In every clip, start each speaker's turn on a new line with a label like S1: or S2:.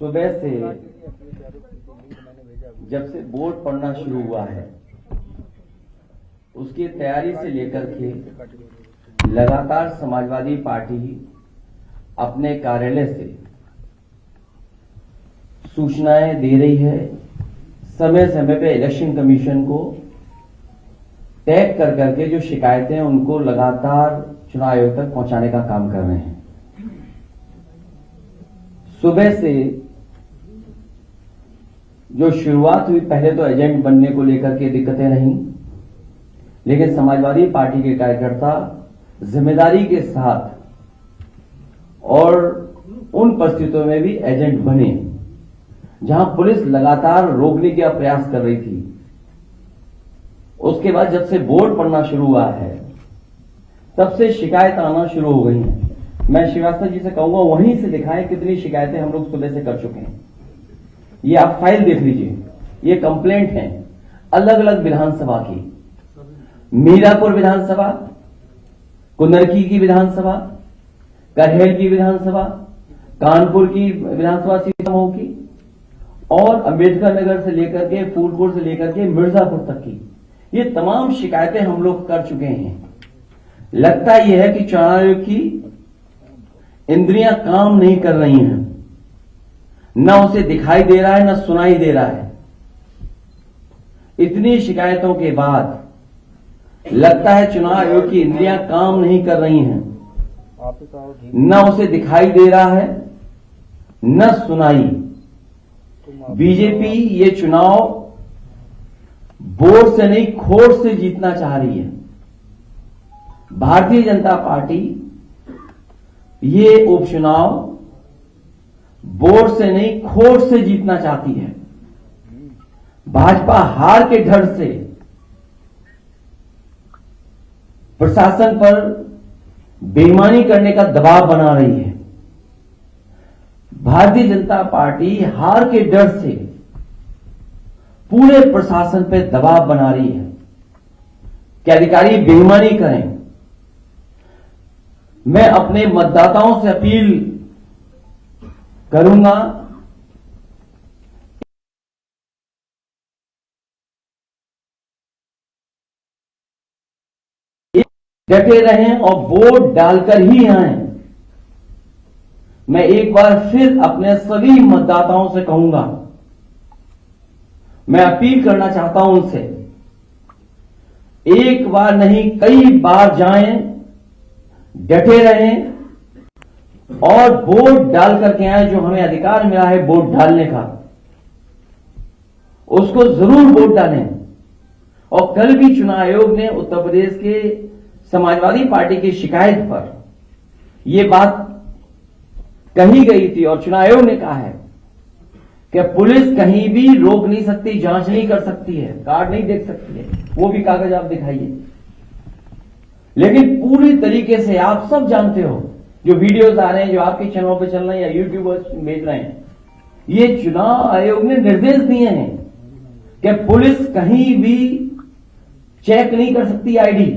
S1: सुबह से जब से वोट पड़ना शुरू हुआ है उसकी तैयारी से लेकर के लगातार समाजवादी पार्टी अपने कार्यालय से सूचनाएं दे रही है। समय समय पे इलेक्शन कमीशन को टैग कर करके जो शिकायतें हैं उनको लगातार चुनाव आयोग तक पहुंचाने का काम कर रहे हैं। सुबह से जो शुरुआत हुई, पहले तो एजेंट बनने को लेकर के दिक्कतें रहीं, लेकिन समाजवादी पार्टी के कार्यकर्ता जिम्मेदारी के साथ और उन परिस्थितियों में भी एजेंट बने जहां पुलिस लगातार रोकने का प्रयास कर रही थी। उसके बाद जब से वोट पड़ना शुरू हुआ है तब से शिकायत आना शुरू हो गई हैं। मैं श्रीवास्तव जी से कहूंगा वहीं से दिखाएं कितनी शिकायतें हम लोग सुबह से कर चुके हैं। ये आप फाइल देख लीजिए, ये कंप्लेंट है अलग अलग विधानसभा की, मीरापुर विधानसभा, कुंदरकी की विधानसभा, करहेल की विधानसभा, कानपुर की विधानसभा सीतामऊ की और अंबेडकर नगर से लेकर के फूलपुर से लेकर के मिर्जापुर तक की, ये तमाम शिकायतें हम लोग कर चुके हैं। लगता यह है कि चुनाव आयोग की इंद्रियां काम नहीं कर रही हैं, न उसे दिखाई दे रहा है न सुनाई दे रहा है। इतनी शिकायतों के बाद लगता है चुनाव आयोग की इंद्रियां काम नहीं कर रही हैं, न उसे दिखाई दे रहा है न सुनाई। बीजेपी ये चुनाव वोट से नहीं खोट से जीतना चाह रही है। भारतीय जनता पार्टी ये उपचुनाव वोट से नहीं खोट से जीतना चाहती है। भाजपा हार के डर से प्रशासन पर बेईमानी करने का दबाव बना रही है। भारतीय जनता पार्टी हार के डर से पूरे प्रशासन पर दबाव बना रही है कि अधिकारी बेईमानी करें। मैं अपने मतदाताओं से अपील करूंगा डटे रहें और वोट डालकर ही आएं। मैं एक बार फिर अपने सभी मतदाताओं से कहूंगा, मैं अपील करना चाहता हूं उनसे, एक बार नहीं कई बार जाएं, डटे रहें और वोट डाल करके आए। जो हमें अधिकार मिला है वोट डालने का, उसको जरूर वोट डालें। और कल भी चुनाव आयोग ने उत्तर प्रदेश के समाजवादी पार्टी की शिकायत पर यह बात कही गई थी और चुनाव आयोग ने कहा है कि पुलिस कहीं भी रोक नहीं सकती, जांच नहीं कर सकती है, कार्ड नहीं देख सकती है, वो भी कागज आप दिखाइए। लेकिन पूरी तरीके से आप सब जानते हो, जो वीडियोस आ रहे हैं, जो आपके चैनलों पे चल रहे हैं या यूट्यूबर्स भेज रहे हैं, ये चुनाव आयोग ने निर्देश दिए हैं कि पुलिस कहीं भी चेक नहीं कर सकती आईडी।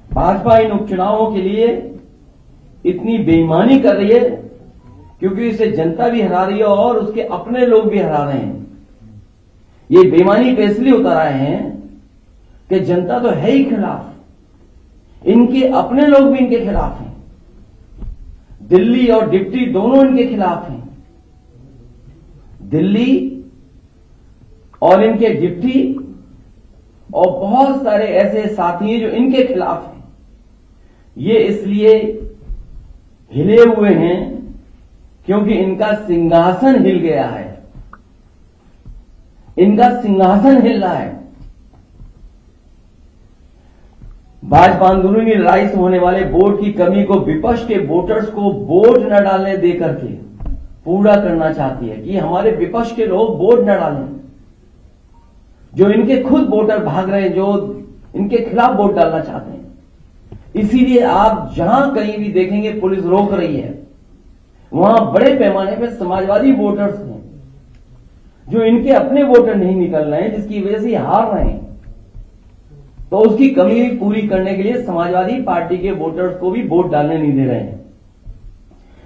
S1: भाजपा इन उपचुनावों के लिए इतनी बेईमानी कर रही है क्योंकि इसे जनता भी हरा रही है और उसके अपने लोग भी हरा रहे हैं। ये बेईमानी पे इसलिए उतर आए हैं कि जनता तो है ही खिलाफ, इनके अपने लोग भी इनके खिलाफ हैं, दिल्ली और डिप्टी दोनों इनके खिलाफ हैं। दिल्ली और इनके डिप्टी और बहुत सारे ऐसे साथी हैं जो इनके खिलाफ हैं। ये इसलिए हिले हुए हैं क्योंकि इनका सिंहासन हिल गया है, इनका सिंहासन हिल रहा है। भाजपा आंदोलन की लड़ाई से होने वाले वोट की कमी को विपक्ष के वोटर्स को वोट न डालने देकर के पूरा करना चाहती है कि हमारे विपक्ष के लोग वोट न डालें। जो इनके खुद वोटर भाग रहे हैं, जो इनके खिलाफ वोट डालना चाहते हैं। इसीलिए आप जहां कहीं भी देखेंगे पुलिस रोक रही है, वहां बड़े पैमाने पर समाजवादी वोटर्स हैं जो इनके अपने वोटर नहीं निकल रहे हैं, जिसकी वजह से हार रहे हैं। तो उसकी कमी पूरी करने के लिए समाजवादी पार्टी के वोटर्स को भी वोट डालने नहीं दे रहे हैं।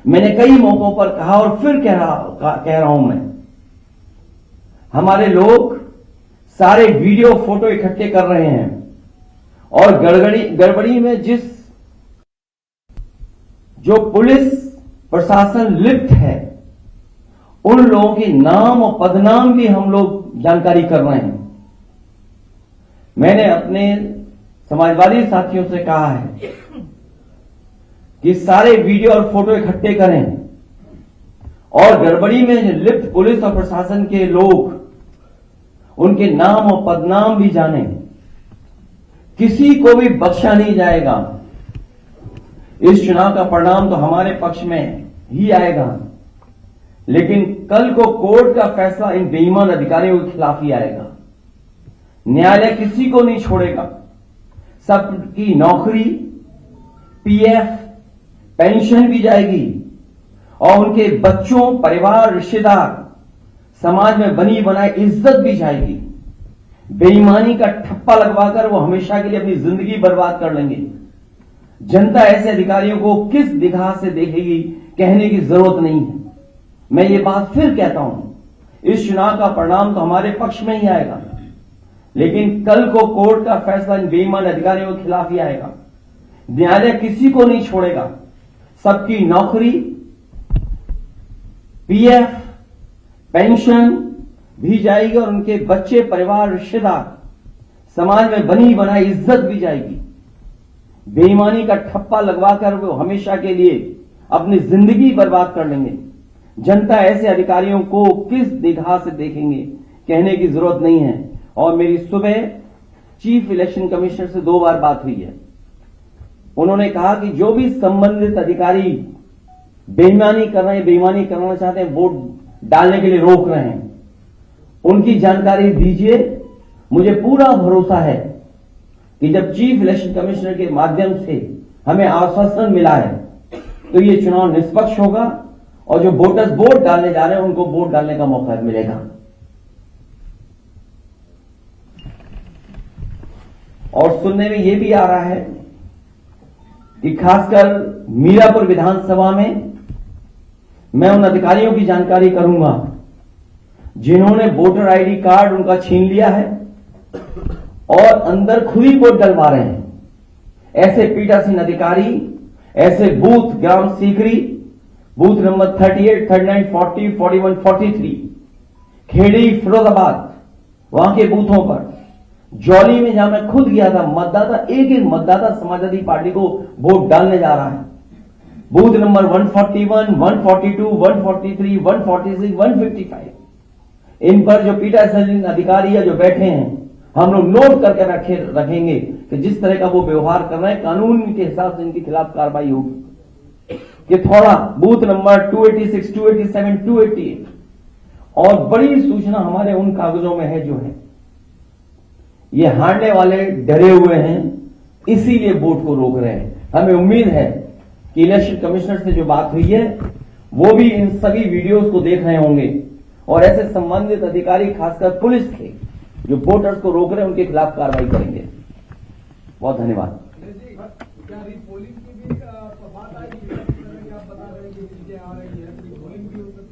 S1: मैंने कई मौकों पर कहा और फिर कह रहा हूं मैं, हमारे लोग सारे वीडियो फोटो इकट्ठे कर रहे हैं और गड़बड़ी में जो पुलिस प्रशासन लिप्त है उन लोगों के नाम और पदनाम भी हम लोग जानकारी कर रहे हैं। मैंने अपने समाजवादी साथियों से कहा है कि सारे वीडियो और फोटो इकट्ठे करें और गड़बड़ी में लिप्त पुलिस और प्रशासन के लोग उनके नाम और पदनाम भी जानें। किसी को भी बख्शा नहीं जाएगा। इस चुनाव का परिणाम तो हमारे पक्ष में ही आएगा, लेकिन कल को कोर्ट का फैसला इन बेईमान अधिकारियों के खिलाफ ही आएगा। न्यायालय किसी को नहीं छोड़ेगा। सबकी नौकरी, पीएफ, पेंशन भी जाएगी और उनके बच्चों, परिवार, रिश्तेदार, समाज में बनी बनाई इज्जत भी जाएगी। बेईमानी का ठप्पा लगवाकर वो हमेशा के लिए अपनी जिंदगी बर्बाद कर लेंगे। जनता ऐसे अधिकारियों को किस निगाह से देखेगी कहने की जरूरत नहीं है। मैं ये बात फिर कहता हूं, इस चुनाव का परिणाम तो हमारे पक्ष में ही आएगा, लेकिन कल को कोर्ट का फैसला इन बेईमान अधिकारियों के खिलाफ ही आएगा। न्यायालय किसी को नहीं छोड़ेगा। सबकी नौकरी, पीएफ, पेंशन भी जाएगी और उनके बच्चे, परिवार, रिश्तेदार, समाज में बनी बनाई इज्जत भी जाएगी। बेईमानी का ठप्पा लगवाकर वो हमेशा के लिए अपनी जिंदगी बर्बाद कर लेंगे। जनता ऐसे अधिकारियों को किस निगाह से देखेंगे कहने की जरूरत नहीं है। और मेरी सुबह चीफ इलेक्शन कमिश्नर से 2 बार बात हुई है। उन्होंने कहा कि जो भी संबंधित अधिकारी बेईमानी कर रहे हैं, बेईमानी करना चाहते हैं, वोट डालने के लिए रोक रहे हैं, उनकी जानकारी दीजिए। मुझे पूरा भरोसा है कि जब चीफ इलेक्शन कमिश्नर के माध्यम से हमें आश्वासन मिला है तो ये चुनाव निष्पक्ष होगा और जो वोटर्स वोट डालने जा रहे हैं उनको वोट डालने का मौका मिलेगा। और सुनने में यह भी आ रहा है कि खासकर मीरापुर विधानसभा में मैं उन अधिकारियों की जानकारी करूंगा जिन्होंने वोटर आईडी कार्ड उनका छीन लिया है और अंदर खुद ही वोट डलवा रहे हैं। ऐसे पीठासीन अधिकारी, ऐसे बूथ ग्राम सीकरी, बूथ नंबर 38, 39, 40, 41, 43, खेड़ी, फिरोजाबाद, वहां के बूथों पर, जौली में जहां मैं खुद गया था, मतदाता एक मतदाता समाजवादी पार्टी को वोट डालने जा रहा है। बूथ नंबर 141, 142, 143, 146, 155, इन पर जो पीठासीन अधिकारी या जो बैठे हैं, हम लोग नोट करके रखेंगे कि जिस तरह का वो व्यवहार कर रहे हैं कानून के हिसाब से इनके खिलाफ कार्रवाई होगी। कि थोड़ा बूथ नंबर 286, 287, 288 और बड़ी सूचना हमारे उन कागजों में है जो है ये हारने वाले डरे हुए हैं, इसीलिए वोट को रोक रहे हैं। हमें उम्मीद है कि इलेक्शन कमिश्नर से जो बात हुई है वो भी इन सभी वीडियोस को देख रहे होंगे और ऐसे संबंधित अधिकारी, खासकर पुलिस के जो वोटर्स को रोक रहे हैं, उनके खिलाफ कार्रवाई करेंगे। बहुत धन्यवाद।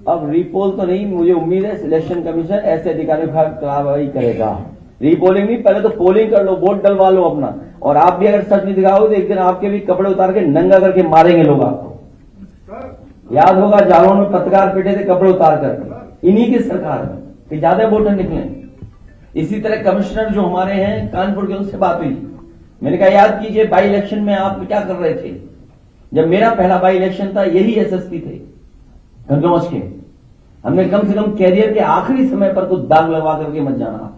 S1: अब रीपोल तो नहीं, मुझे उम्मीद है इलेक्शन कमीशन ऐसे अधिकारियों का कार्रवाई करेगा। रीपोलिंग नहीं, पहले तो पोलिंग कर लो, वोट डलवा लो अपना। और आप भी अगर सच नहीं दिखाओगे तो एक दिन आपके भी कपड़े उतार के नंगा करके मारेंगे लोग आपको। याद होगा जालौन में पत्रकार पीटे थे कपड़े उतार करके, इन्हीं की सरकार में कि ज्यादा वोटर निकले। इसी तरह कमिश्नर जो हमारे हैं कानपुर के, उनसे बात हुई। मैंने कहा याद कीजिए बाई इलेक्शन में आप क्या कर रहे थे। जब मेरा पहला बाई इलेक्शन था यही एसएसपी थे गंजौज के। हमने कम से कम कैरियर के आखिरी समय पर कुछ दाग लगवा करके मत जाना।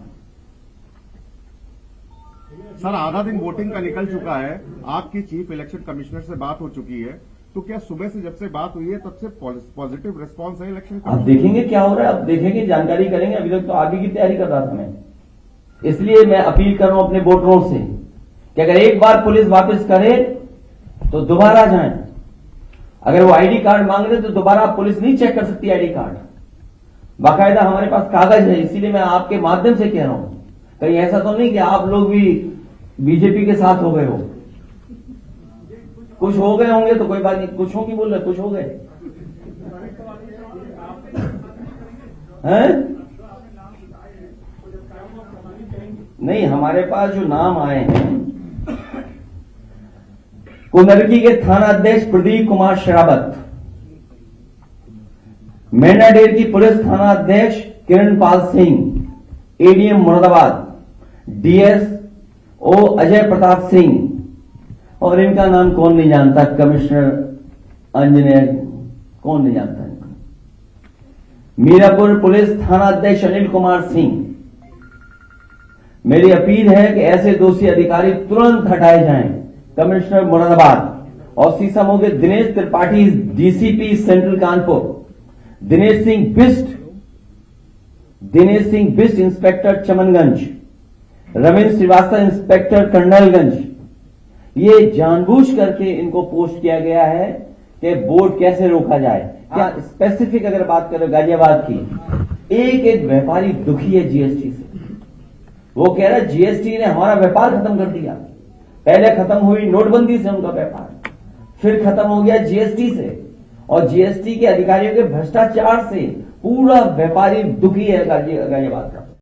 S2: सर आधा दिन वोटिंग का निकल चुका है, आपकी चीफ इलेक्शन कमिश्नर से बात हो चुकी है, तो क्या सुबह से जब से बात हुई है तब से पॉजिटिव रिस्पांस है इलेक्शन का?
S1: अब देखेंगे क्या हो रहा है, अब देखेंगे, जानकारी करेंगे। अभी तक तो आगे की तैयारी कर रहा था मैं, इसलिए मैं अपील कर रहा हूं अपने वोटरों से कि अगर एक बार पुलिस वापस करे तो दोबारा जाएं। अगर वो आईडी कार्ड मांग रहे तो दोबारा पुलिस नहीं चेक कर सकती आईडी कार्ड। बाकायदा हमारे पास कागज है, इसीलिए मैं आपके माध्यम से कह रहा हूं, कहीं ऐसा तो नहीं कि आप लोग भी बीजेपी के साथ हो गए हो। कुछ हो गए होंगे तो कोई बात नहीं, कुछ हो की बोल रहे, कुछ हो गए। हैं? नहीं, हमारे पास जो नाम आए हैं, कुंदरकी के थाना अध्यक्ष प्रदीप कुमार शरावत, मेंढाडेर की पुलिस थाना अध्यक्ष किरणपाल सिंह, एडीएम मुरादाबाद, डीएसओ अजय प्रताप सिंह, और इनका नाम कौन नहीं जानता, कमिश्नर इंजीनियर, कौन नहीं जानता इनको। मीरापुर पुलिस थाना अध्यक्ष अनिल कुमार सिंह। मेरी अपील है कि ऐसे दोषी अधिकारी तुरंत हटाए जाएं। कमिश्नर मुरादाबाद और सीसामऊ के Dinesh Tripathi DCP central Kanpur, Dinesh Singh Bisht inspector Chamanganj, Ravindra Srivastava inspector Colonelganj. ये जानबूझ करके इनको पोस्ट किया गया है कि वोट कैसे रोका जाए। क्या स्पेसिफिक अगर बात करें गाजियाबाद की, एक व्यापारी दुखी है जीएसटी से। वो कह रहा है जीएसटी ने हमारा व्यापार खत्म कर दिया। पहले खत्म हुई नोटबंदी से उनका व्यापार, फिर खत्म हो गया जीएसटी से, और जीएसटी के अधिकारियों के भ्रष्टाचार से पूरा व्यापारी दुखी है गाजियाबाद का।